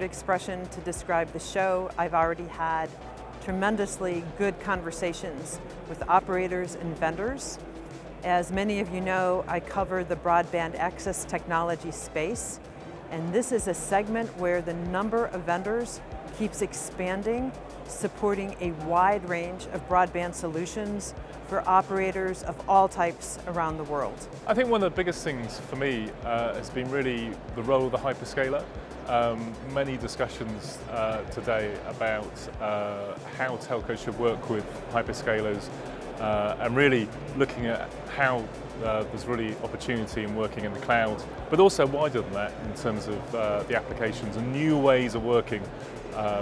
favorite expression to describe the show. I've already had tremendously good conversations with operators and vendors. As many of you know, I cover the broadband access technology space, and this is a segment where the number of vendors keeps expanding, supporting a wide range of broadband solutions for operators of all types around the world. I think one of the biggest things for me has been really the role of the hyperscaler. Many discussions today about how telcos should work with hyperscalers and really looking at how there's really opportunity in working in the cloud, but also wider than that in terms of the applications and new ways of working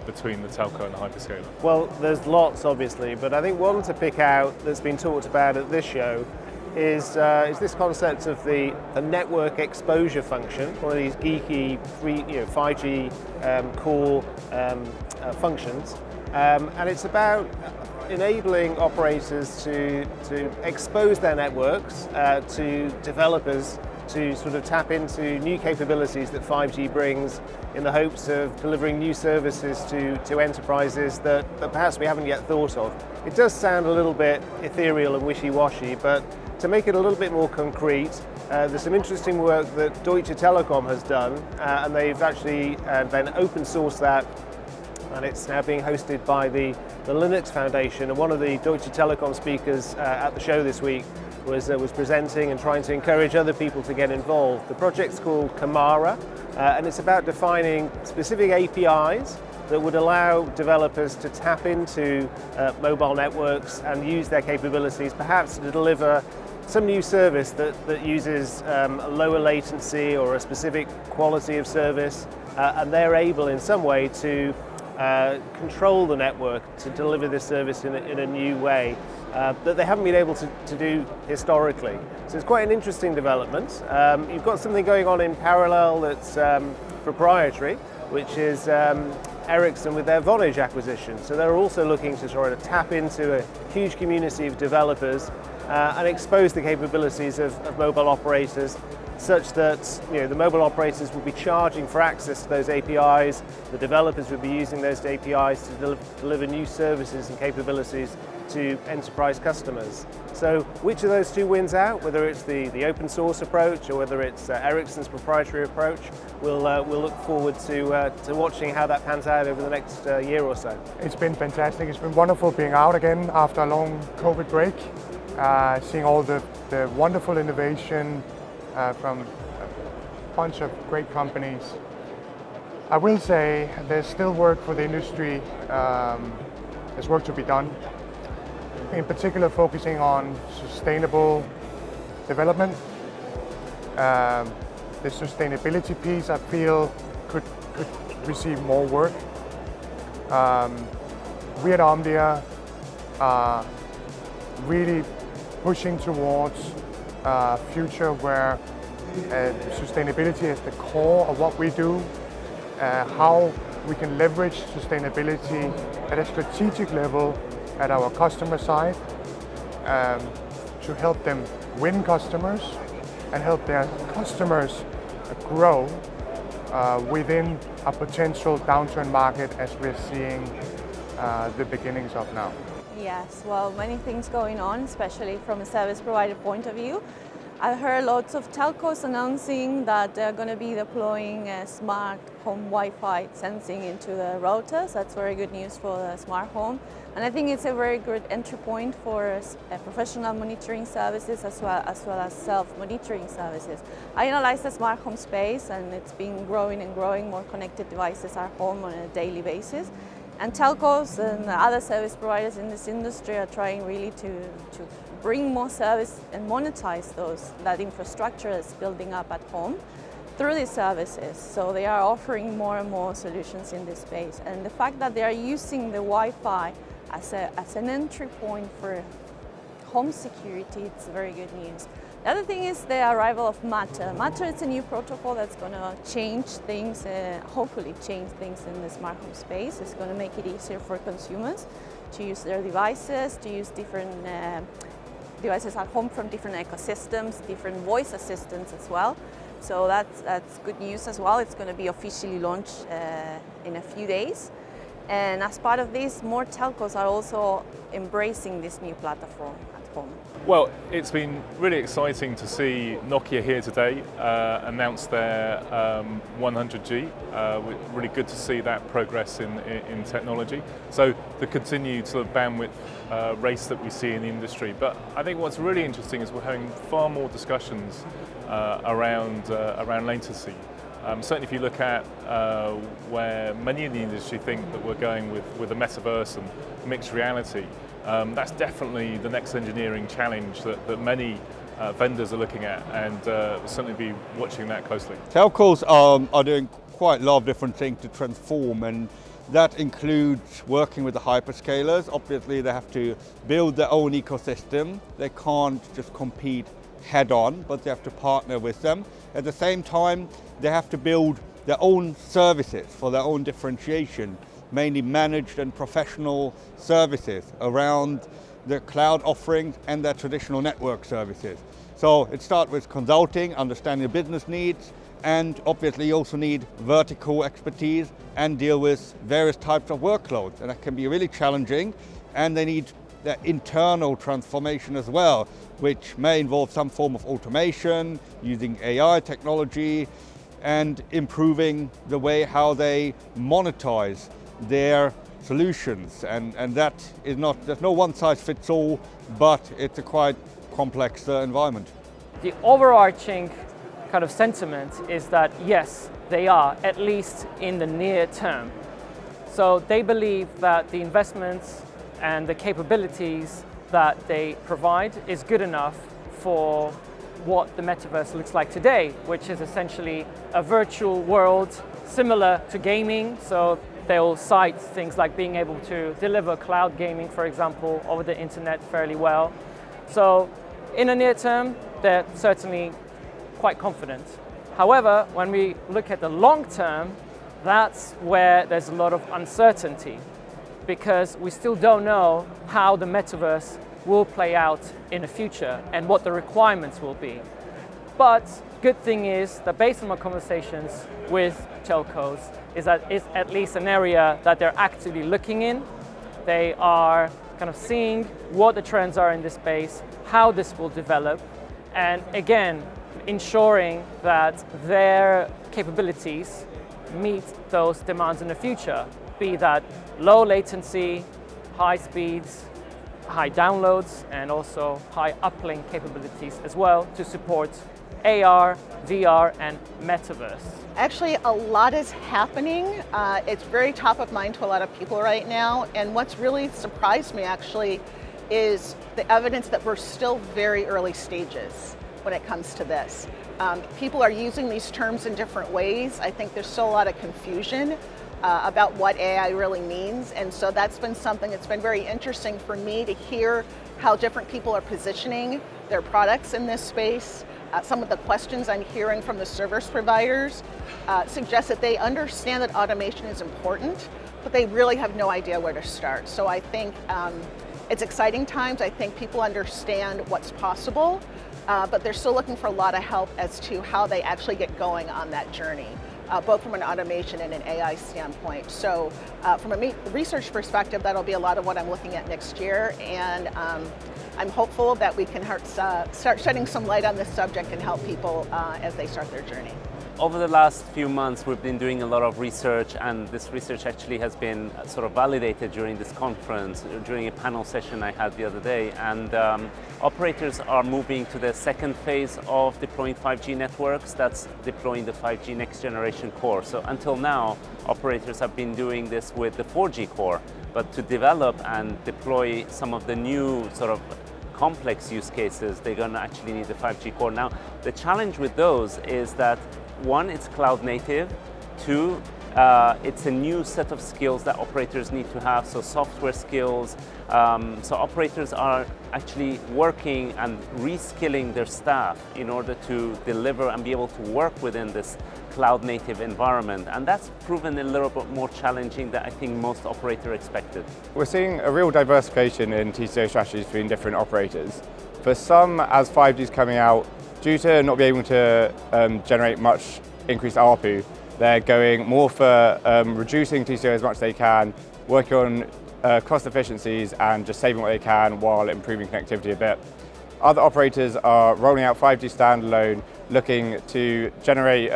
between the telco and the hyperscaler. Well, there's lots obviously, but I think one to pick out that's been talked about at this show is this concept of the network exposure function, one of these geeky 5G core functions, and it's about enabling operators to expose their networks to developers to sort of tap into new capabilities that 5G brings in the hopes of delivering new services to enterprises that perhaps we haven't yet thought of. It does sound a little bit ethereal and wishy-washy, but to make it a little bit more concrete, there's some interesting work that Deutsche Telekom has done, and they've actually then open sourced that, and it's now being hosted by the Linux Foundation. And one of the Deutsche Telekom speakers at the show this week was presenting and trying to encourage other people to get involved. The project's called Kamara, and it's about defining specific APIs that would allow developers to tap into mobile networks and use their capabilities perhaps to deliver some new service that uses a lower latency or a specific quality of service, and they're able in some way to control the network to deliver this service in a new way that they haven't been able to do historically. So it's quite an interesting development. You've got something going on in parallel that's proprietary, which is Ericsson with their Vonage acquisition. So they're also looking to try to tap into a huge community of developers and expose the capabilities of mobile operators, such that the mobile operators will be charging for access to those APIs, the developers will be using those APIs to deliver new services and capabilities to enterprise customers. So which of those two wins out, whether it's the open source approach or whether it's Ericsson's proprietary approach, we'll look forward to watching how that pans out over the next year or so. It's been fantastic. It's been wonderful being out again after a long COVID break, seeing all the wonderful innovation from a bunch of great companies. I will say there's still work for the industry. There's work to be done. In particular, focusing on sustainable development. The sustainability piece, I feel, could receive more work. We at Omdia are really pushing towards a future where sustainability is the core of what we do, how we can leverage sustainability at a strategic level at our customer side to help them win customers and help their customers grow within a potential downturn market as we're seeing the beginnings of now. Yes, well, many things going on, especially from a service provider point of view. I've heard lots of telcos announcing that they're going to be deploying smart home Wi-Fi sensing into the routers. That's very good news for the smart home. And I think it's a very good entry point for professional monitoring services as well as self-monitoring services. I analyze the smart home space, and it's been growing and growing. More connected devices are home on a daily basis. And telcos and other service providers in this industry are trying really to bring more service and monetize that infrastructure that's building up at home through these services. So they are offering more and more solutions in this space. And the fact that they are using the Wi-Fi as an entry point for home security, it's very good news. The other thing is the arrival of Matter. Matter is a new protocol that's going to change things, hopefully change things in the smart home space. It's going to make it easier for consumers to use their devices, to use different devices at home from different ecosystems, different voice assistants as well. So that's good news as well. It's going to be officially launched in a few days. And as part of this, more telcos are also embracing this new platform at home. Well, it's been really exciting to see Nokia here today announce their 100G. Really good to see that progress in technology. So the continued sort of bandwidth race that we see in the industry. But I think what's really interesting is we're having far more discussions around latency. Certainly if you look at where many in the industry think that we're going with the metaverse and mixed reality, that's definitely the next engineering challenge that many vendors are looking at, and we'll certainly be watching that closely. Telcos are doing quite a lot of different things to transform, and that includes working with the hyperscalers. Obviously they have to build their own ecosystem. They can't just compete head on, but they have to partner with them. At the same time, they have to build their own services for their own differentiation, mainly managed and professional services around their cloud offerings and their traditional network services. So it starts with consulting, understanding the business needs, and obviously you also need vertical expertise and deal with various types of workloads, and that can be really challenging, and they need their internal transformation as well, which may involve some form of automation, using AI technology, and improving the way how they monetize their solutions. And that is not, there's no one size fits all, but it's a quite complex environment. The overarching kind of sentiment is that yes, they are, at least in the near term. So they believe that the investments and the capabilities that they provide is good enough for what the metaverse looks like today, which is essentially a virtual world similar to gaming. So they'll cite things like being able to deliver cloud gaming, for example, over the internet fairly well. So in the near term, they're certainly quite confident. However, when we look at the long term, that's where there's a lot of uncertainty, because we still don't know how the metaverse will play out in the future and what the requirements will be. But good thing is that based on my conversations with telcos, is that it's at least an area that they're actively looking in. They are kind of seeing what the trends are in this space, how this will develop, and again, ensuring that their capabilities meet those demands in the future, be that low latency, high speeds, high downloads, and also high uplink capabilities as well to support AR, VR, and metaverse. Actually, a lot is happening. It's very top of mind to a lot of people right now, and what's really surprised me actually is the evidence that we're still very early stages when it comes to this. People are using these terms in different ways. I think there's still a lot of confusion about what AI really means, and so that's been something that's been very interesting for me to hear how different people are positioning their products in this space. Some of the questions I'm hearing from the service providers suggest that they understand that automation is important, but they really have no idea where to start. So I think it's exciting times. I think people understand what's possible, but they're still looking for a lot of help as to how they actually get going on that journey, both from an automation and an AI standpoint. So from a research perspective, that'll be a lot of what I'm looking at next year, and I'm hopeful that we can start shedding some light on this subject and help people as they start their journey. Over the last few months, we've been doing a lot of research, and this research actually has been sort of validated during this conference, during a panel session I had the other day. And operators are moving to the second phase of deploying 5G networks. That's deploying the 5G next generation core. So until now, operators have been doing this with the 4G core, but to develop and deploy some of the new sort of complex use cases, they're going to actually need the 5G core. Now, the challenge with those is that one, it's cloud native. Two, It's a new set of skills that operators need to have, so software skills. So operators are actually working and reskilling their staff in order to deliver and be able to work within this cloud-native environment. And that's proven a little bit more challenging than I think most operators expected. We're seeing a real diversification in TCO strategies between different operators. For some, as 5G is coming out, due to not being able to generate much increased ARPU, they're going more for reducing TCO as much as they can, working on cost efficiencies and just saving what they can while improving connectivity a bit. Other operators are rolling out 5G standalone, looking to generate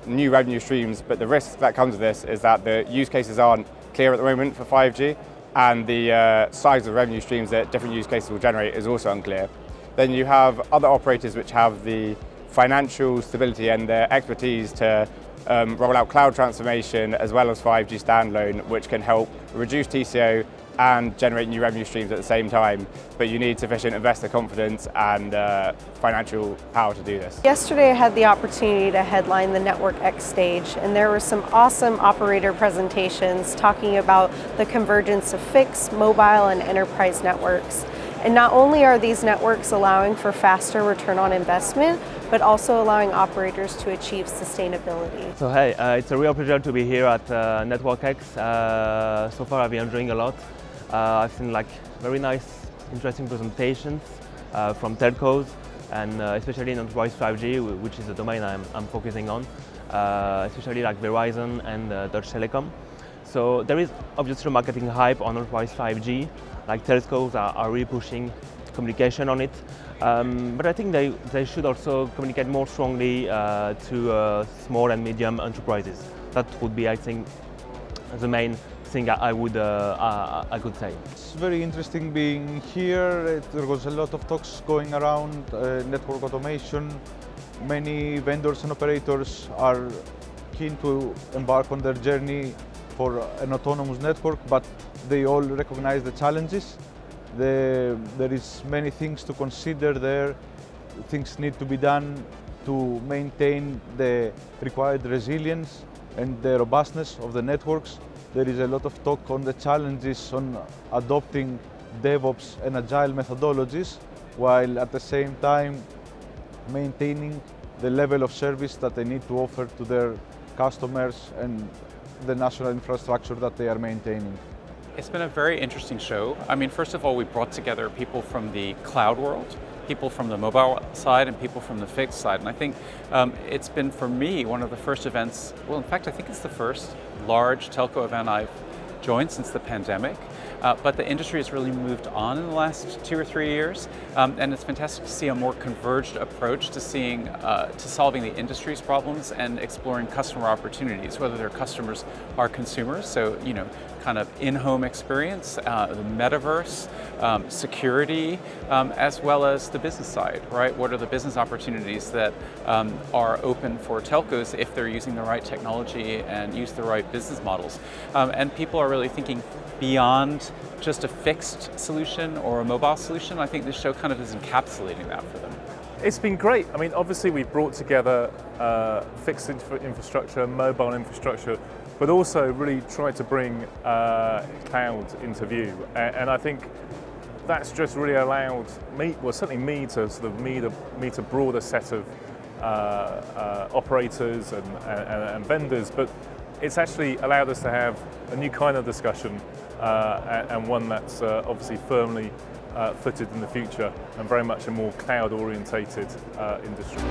new revenue streams, but the risk that comes with this is that the use cases aren't clear at the moment for 5G, and the size of revenue streams that different use cases will generate is also unclear. Then you have other operators which have the financial stability and the expertise to roll out cloud transformation as well as 5G standalone, which can help reduce TCO and generate new revenue streams at the same time, but you need sufficient investor confidence and financial power to do this. Yesterday I had the opportunity to headline the Network X stage, and there were some awesome operator presentations talking about the convergence of fixed, mobile, and enterprise networks. And not only are these networks allowing for faster return on investment, but also allowing operators to achieve sustainability. So hey, it's a real pleasure to be here at Network X. So far I've been enjoying a lot. I've seen like very nice, interesting presentations from telcos, and especially in enterprise 5G, which is the domain I'm focusing on, especially like Verizon and Deutsche Telekom. So there is obviously marketing hype on enterprise 5G, like telcos are really pushing communication on it, but I think they should also communicate more strongly to small and medium enterprises. That would be, I think, the main thing I could say. It's very interesting being here. There was a lot of talks going around network automation. Many vendors and operators are keen to embark on their journey for an autonomous network, but they all recognize the challenges. There is many things to consider there. Things need to be done to maintain the required resilience and the robustness of the networks. There is a lot of talk on the challenges on adopting DevOps and agile methodologies, while at the same time maintaining the level of service that they need to offer to their customers and the national infrastructure that they are maintaining. It's been a very interesting show. I mean, first of all, we brought together people from the cloud world, people from the mobile side, and people from the fixed side. And I think it's been, for me, one of the first events, well, in fact, I think it's the first large telco event I've joined since the pandemic. But the industry has really moved on in the last 2 or 3 years, and it's fantastic to see a more converged approach to solving the industry's problems and exploring customer opportunities, whether their customers are consumers, so kind of in-home experience, the metaverse, security, as well as the business side, right? What are the business opportunities that are open for telcos if they're using the right technology and use the right business models? And people are really thinking beyond just a fixed solution or a mobile solution. I think this show kind of is encapsulating that for them. It's been great. I mean, obviously we've brought together fixed infrastructure, mobile infrastructure, but also really tried to bring cloud into view. And I think that's just really allowed me, well, certainly me to sort of meet a broader set of operators and vendors, but it's actually allowed us to have a new kind of discussion and one that's obviously firmly footed in the future and very much a more cloud-orientated industry.